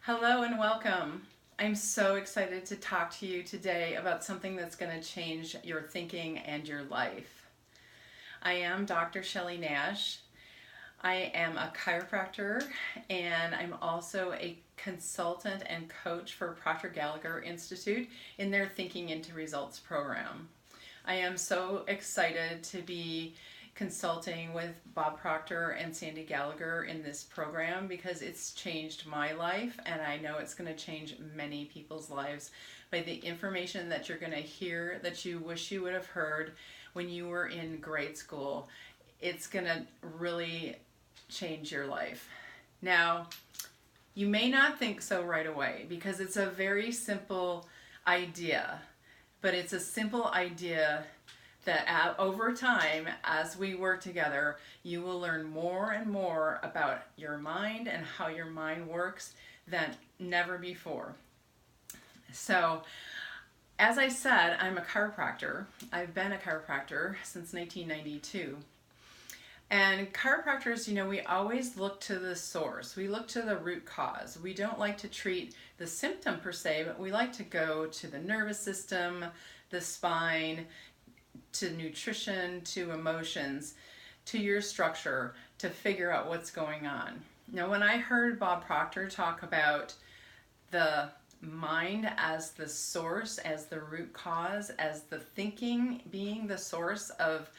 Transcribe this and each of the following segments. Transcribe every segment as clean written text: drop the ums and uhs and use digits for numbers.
Hello and welcome. I'm so excited to talk to you today about something that's going to change your thinking and your life. I am Dr. Shelley Nash. I am a chiropractor and I'm also a consultant and coach for Proctor Gallagher Institute in their Thinking into Results program. I am so excited to be consulting with Bob Proctor and Sandy Gallagher in this program because it's changed my life, and I know it's going to change many people's lives by the information that you're going to hear that you wish you would have heard when you were in grade school. It's going to really change your life. Now, you may not think so right away because it's a very simple idea, but it's a simple idea that over time, as we work together, you will learn more and more about your mind and how your mind works than never before. So, as I said, I'm a chiropractor. I've been a chiropractor since 1992. And chiropractors, we always look to the source. We look to the root cause. We don't like to treat the symptom per se, but we like to go to the nervous system, the spine, to nutrition, to emotions, to your structure, to figure out what's going on. Now, when I heard Bob Proctor talk about the mind as the source, as the root cause, as the thinking being the source of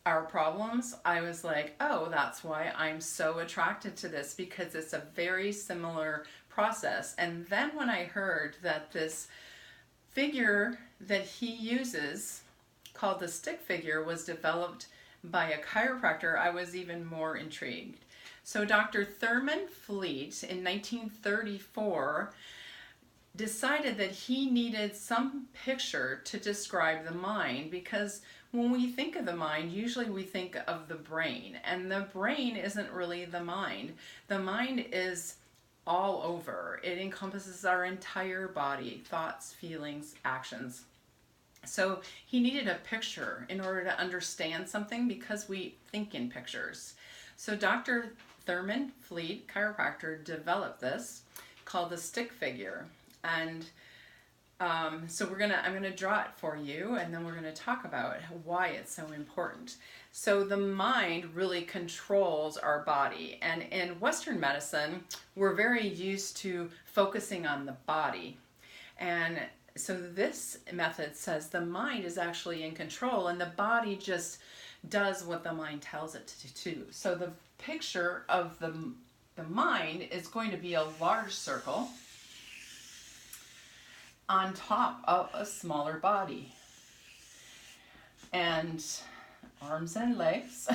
our problems, I was like, oh, that's why I'm so attracted to this, because it's a very similar process. And then when I heard that this figure that he uses, called the stick figure, was developed by a chiropractor, I was even more intrigued. So Dr. Thurman Fleet in 1934 decided that he needed some picture to describe the mind, because when we think of the mind, usually we think of the brain, and the brain isn't really the mind. The mind is all over. It encompasses our entire body, thoughts, feelings, actions. So he needed a picture in order to understand something, because we think in pictures. So Dr. Thurman Fleet, chiropractor, developed this called the stick figure. And so I'm gonna draw it for you, and then we're gonna talk about why it's so important. So the mind really controls our body, and in Western medicine, we're very used to focusing on the body. And so this method says the mind is actually in control, and the body just does what the mind tells it to do. So the picture of the mind is going to be a large circle on top of a smaller body, and arms and legs.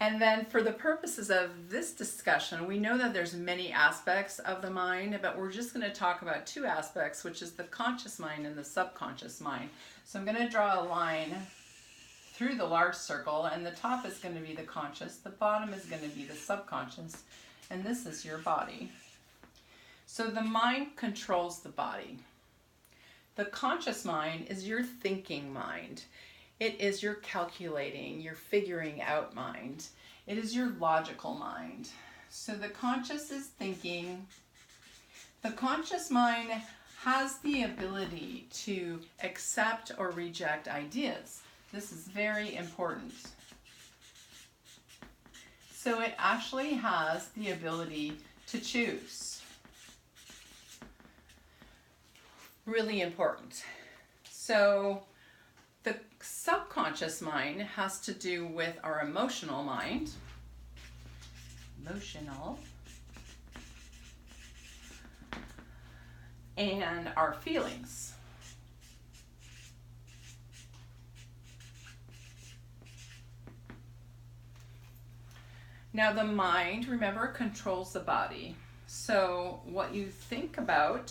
And then for the purposes of this discussion, we know that there's many aspects of the mind, but we're just going to talk about two aspects, which is the conscious mind and the subconscious mind. So I'm going to draw a line through the large circle, and the top is going to be the conscious, the bottom is going to be the subconscious, and this is your body. So the mind controls the body. The conscious mind is your thinking mind. It is your calculating, your figuring out mind. It is your logical mind. So the conscious is thinking. The conscious mind has the ability to accept or reject ideas. This is very important. So it actually has the ability to choose. Really important. So the subconscious mind has to do with our emotional mind. And our feelings. Now the mind, remember, controls the body. So what you think about,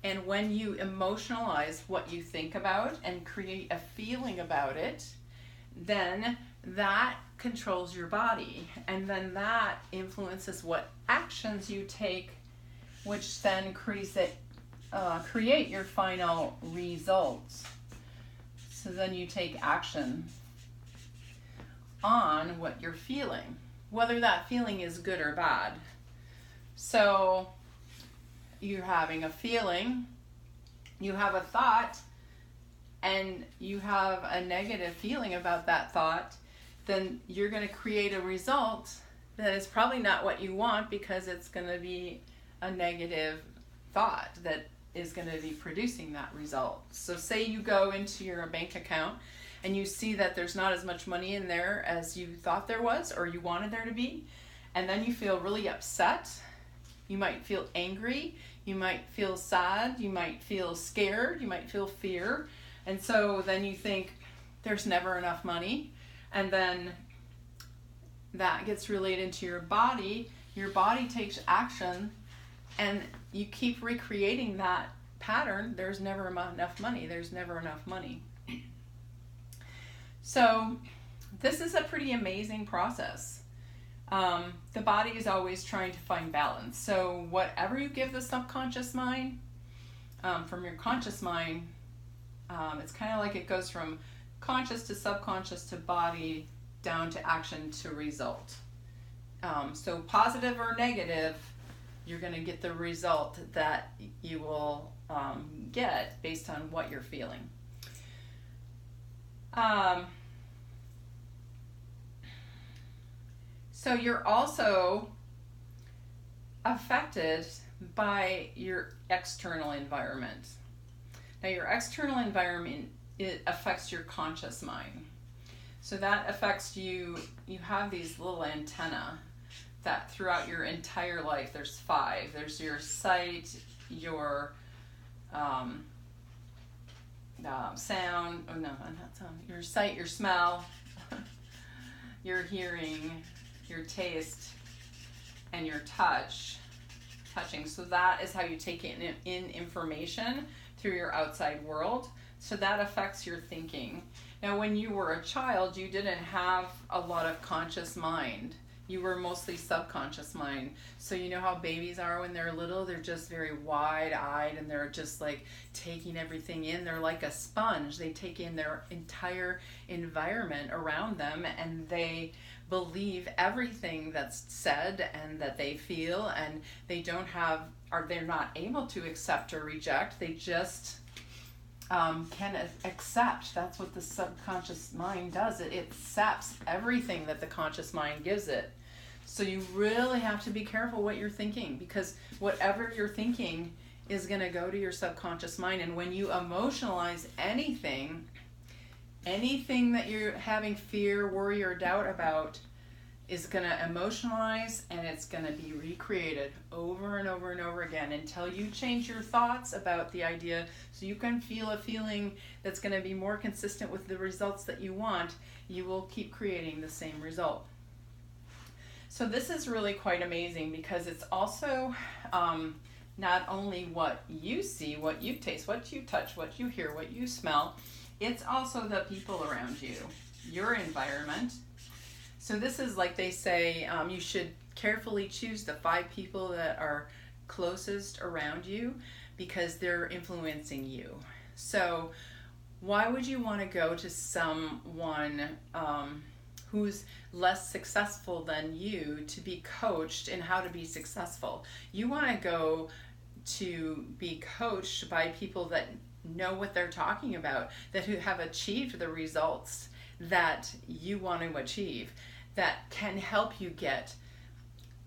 and when you emotionalize what you think about and create a feeling about it, then that controls your body. And then that influences what actions you take, which then create your final results. So then you take action on what you're feeling, whether that feeling is good or bad. So you're having a feeling, you have a thought, and you have a negative feeling about that thought, then you're going to create a result that is probably not what you want, because it's going to be a negative thought that is going to be producing that result. So say you go into your bank account and you see that there's not as much money in there as you thought there was or you wanted there to be, and then you feel really upset. You might feel angry, you might feel sad, you might feel scared, you might feel fear. And so then you think there's never enough money, and then that gets related to your body takes action, and you keep recreating that pattern. There's never enough money, there's never enough money. So this is a pretty amazing process. The body is always trying to find balance. So whatever you give the subconscious mind, from your conscious mind, it's kind of like it goes from conscious to subconscious to body down to action to result. So positive or negative, you're going to get the result that you will get based on what you're feeling. So you're also affected by your external environment. Now your external environment, it affects your conscious mind. So that affects you. You have these little antennae that throughout your entire life, there's 5. There's your sight, your sound, oh no, not sound, your sight, your smell, your hearing, your taste, and your touching. So that is how you take in information through your outside world. So that affects your thinking. Now, when you were a child, you didn't have a lot of conscious mind. You were mostly subconscious mind. So you know how babies are when they're little? They're just very wide-eyed, and they're just like taking everything in. They're like a sponge. They take in their entire environment around them, and they believe everything that's said and that they feel, and they don't have, or they're not able to accept or reject. They just can accept. That's what the subconscious mind does. It accepts everything that the conscious mind gives it. So you really have to be careful what you're thinking, because whatever you're thinking is going to go to your subconscious mind. And when you emotionalize anything that you're having fear, worry, or doubt about is going to emotionalize, and it's going to be recreated over and over and over again until you change your thoughts about the idea, so you can feel a feeling that's going to be more consistent with the results that you want. You will keep creating the same result. So this is really quite amazing, because it's also not only what you see, what you taste, what you touch, what you hear, what you smell, it's also the people around you, your environment. So this is like they say, you should carefully choose the 5 people that are closest around you, because they're influencing you. So why would you want to go to someone who's less successful than you to be coached in how to be successful? You want to go to be coached by people that know what they're talking about, that who have achieved the results that you want to achieve, that can help you get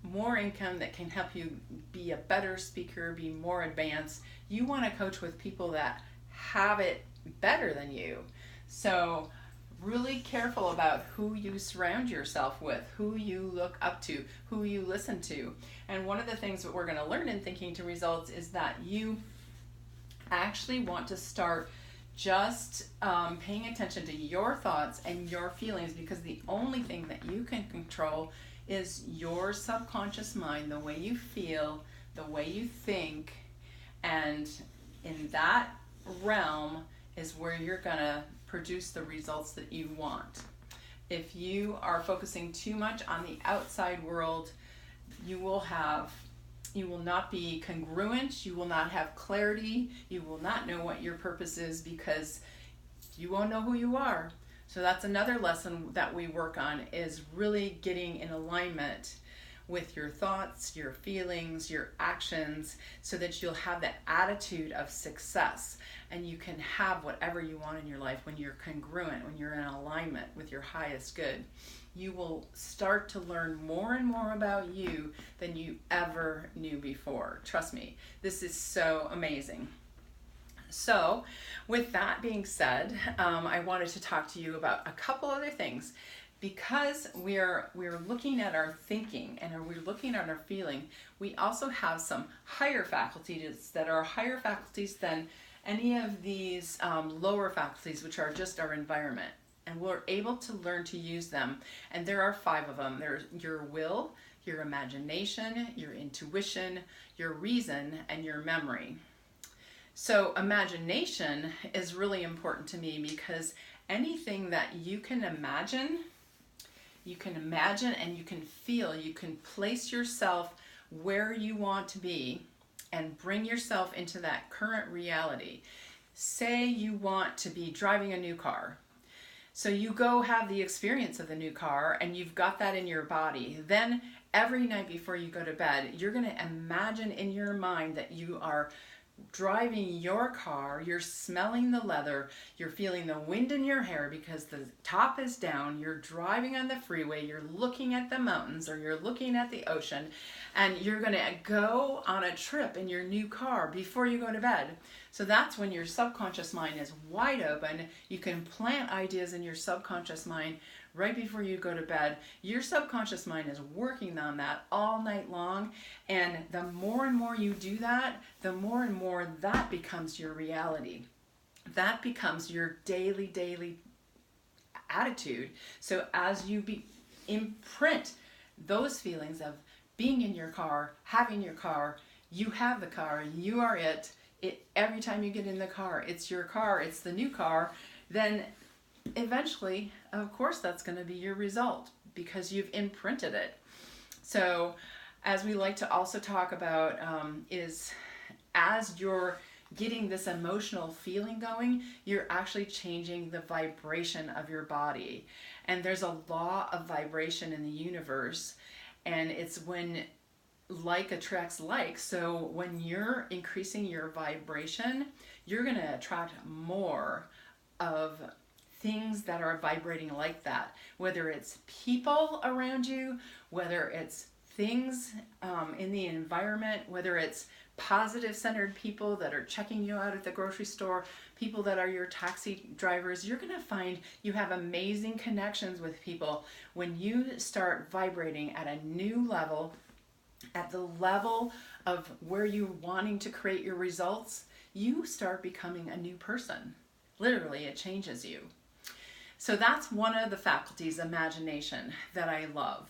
more income, that can help you be a better speaker, be more advanced. You want to coach with people that have it better than you. So really careful about who you surround yourself with, who you look up to, who you listen to. And one of the things that we're going to learn in Thinking to Results is that you actually want to start just paying attention to your thoughts and your feelings, because the only thing that you can control is your subconscious mind, the way you feel, the way you think, and in that realm is where you're going to produce the results that you want. If you are focusing too much on the outside world, you will not be congruent, you will not have clarity, you will not know what your purpose is, because you won't know who you are. So that's another lesson that we work on, is really getting in alignment with your thoughts, your feelings, your actions, so that you'll have that attitude of success and you can have whatever you want in your life when you're congruent, when you're in alignment with your highest good. You will start to learn more and more about you than you ever knew before. Trust me, this is so amazing. So with that being said, I wanted to talk to you about a couple other things. Because we're looking at our thinking and we're looking at our feeling, we also have some higher faculties that are higher faculties than any of these lower faculties, which are just our environment. And we're able to learn to use them. And there are 5 of them. There's your will, your imagination, your intuition, your reason, and your memory. So imagination is really important to me because anything that you can imagine and you can feel, you can place yourself where you want to be and bring yourself into that current reality. Say you want to be driving a new car. So you go have the experience of the new car and you've got that in your body. Then every night before you go to bed, you're going to imagine in your mind that you are driving your car, you're smelling the leather, you're feeling the wind in your hair because the top is down, you're driving on the freeway, you're looking at the mountains or you're looking at the ocean, and you're going to go on a trip in your new car before you go to bed. So that's when your subconscious mind is wide open. You can plant ideas in your subconscious mind right before you go to bed. Your subconscious mind is working on that all night long, and the more and more you do that, the more and more that becomes your reality. That becomes your daily attitude. So as you imprint those feelings of being in your car, having your car, you have the car, you are it. Every time you get in the car, it's your car, it's the new car, then eventually, of course, that's going to be your result because you've imprinted it. So as we like to also talk about is as you're getting this emotional feeling going, you're actually changing the vibration of your body. And there's a law of vibration in the universe, and it's when like attracts like. So when you're increasing your vibration, you're going to attract more of things that are vibrating like that, whether it's people around you, whether it's things in the environment, whether it's positive centered people that are checking you out at the grocery store, people that are your taxi drivers. You're going to find you have amazing connections with people when you start vibrating at a new level, at the level of where you're wanting to create your results. You start becoming a new person. Literally, it changes you. So that's one of the faculties, imagination, that I love.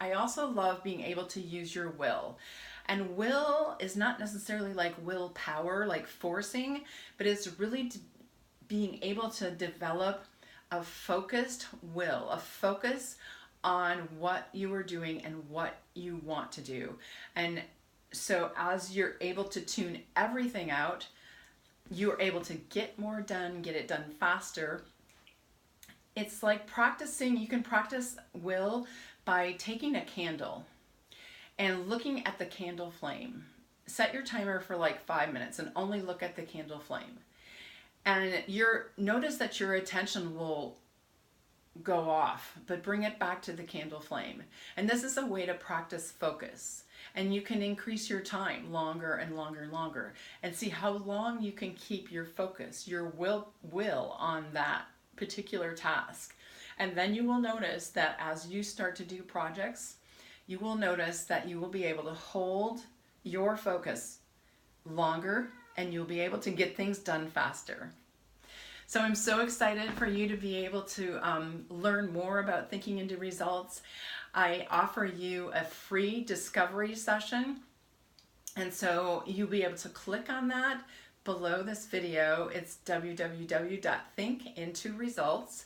I also love being able to use your will. And will is not necessarily like willpower, like forcing, but it's really being able to develop a focused will, a focus on what you are doing and what you want to do. And so as you're able to tune everything out, you're able to get more done, get it done faster. It's like practicing. You can practice will by taking a candle and looking at the candle flame. Set your timer for like 5 minutes and only look at the candle flame. And notice that your attention will go off, but bring it back to the candle flame. And this is a way to practice focus. And you can increase your time longer and longer and longer, and see how long you can keep your focus, your will on that particular task. And then you will notice that as you start to do projects, you will notice that you will be able to hold your focus longer and you'll be able to get things done faster. So I'm so excited for you to be able to learn more about thinking into results. I offer you a free discovery session. And so you'll be able to click on that below this video. It's www.thinkintoresults.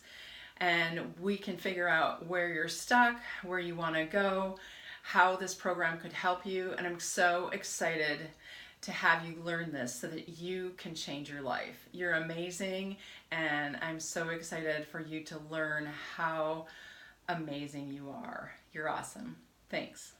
And we can figure out where you're stuck, where you want to go, how this program could help you. And I'm so excited to have you learn this so that you can change your life. You're amazing, and I'm so excited for you to learn how amazing you are. You're awesome. Thanks.